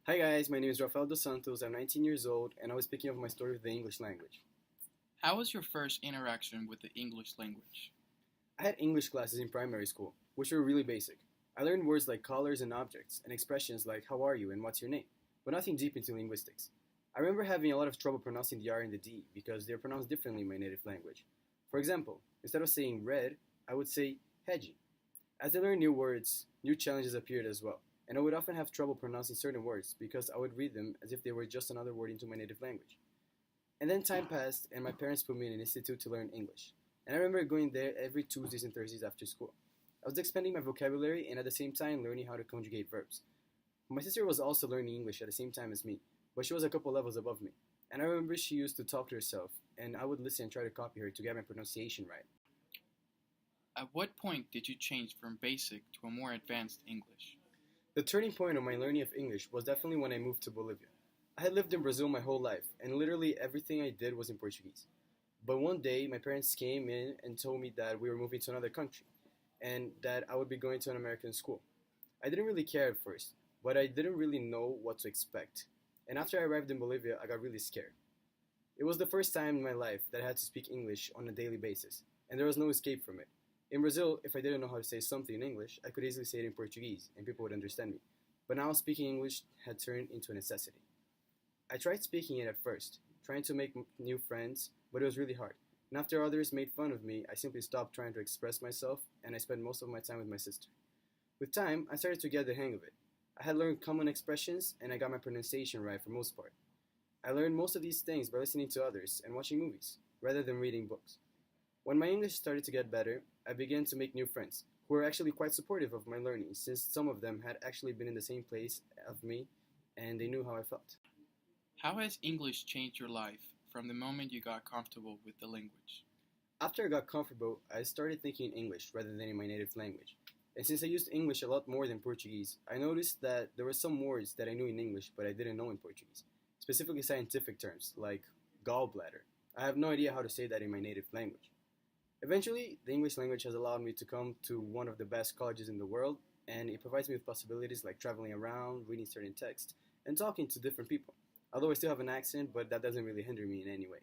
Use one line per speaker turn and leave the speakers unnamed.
Hi guys, my name is Rafael dos Santos. I'm 19 years old, and I was speaking of my story with the English language.
How was your first interaction with the English language?
I had English classes in primary school, which were really basic. I learned words like colors and objects, and expressions like how are you and what's your name, but nothing deep into linguistics. I remember having a lot of trouble pronouncing the R and the D because they're pronounced differently in my native language. For example, instead of saying red, I would say hedgy. As I learned new words, new challenges appeared as well, and I would often have trouble pronouncing certain words because I would read them as if they were just another word into my native language. And then time passed, and my parents put me in an institute to learn English. And I remember going there every Tuesdays and Thursdays after school. I was expanding my vocabulary and at the same time learning how to conjugate verbs. My sister was also learning English at the same time as me, but she was a couple levels above me. And I remember she used to talk to herself, and I would listen and try to copy her to get my pronunciation right.
At what point did you change from basic to a more advanced English?
The turning point of my learning of English was definitely when I moved to Bolivia. I had lived in Brazil my whole life, and literally everything I did was in Portuguese. But one day, my parents came in and told me that we were moving to another country, and that I would be going to an American school. I didn't really care at first, but I didn't really know what to expect. And after I arrived in Bolivia, I got really scared. It was the first time in my life that I had to speak English on a daily basis, and there was no escape from it. In Brazil, if I didn't know how to say something in English, I could easily say it in Portuguese, and people would understand me. But now speaking English had turned into a necessity. I tried speaking it at first, trying to make new friends, but it was really hard. And after others made fun of me, I simply stopped trying to express myself, and I spent most of my time with my sister. With time, I started to get the hang of it. I had learned common expressions, and I got my pronunciation right for most part. I learned most of these things by listening to others and watching movies, rather than reading books. When my English started to get better, I began to make new friends, who were actually quite supportive of my learning, since some of them had actually been in the same place of me, and they knew how I felt.
How has English changed your life from the moment you got comfortable with the language?
After I got comfortable, I started thinking in English rather than in my native language. And since I used English a lot more than Portuguese, I noticed that there were some words that I knew in English but I didn't know in Portuguese, specifically scientific terms like gallbladder. I have no idea how to say that in my native language. Eventually, the English language has allowed me to come to one of the best colleges in the world, and it provides me with possibilities like traveling around, reading certain texts, and talking to different people. Although I still have an accent, but that doesn't really hinder me in any way.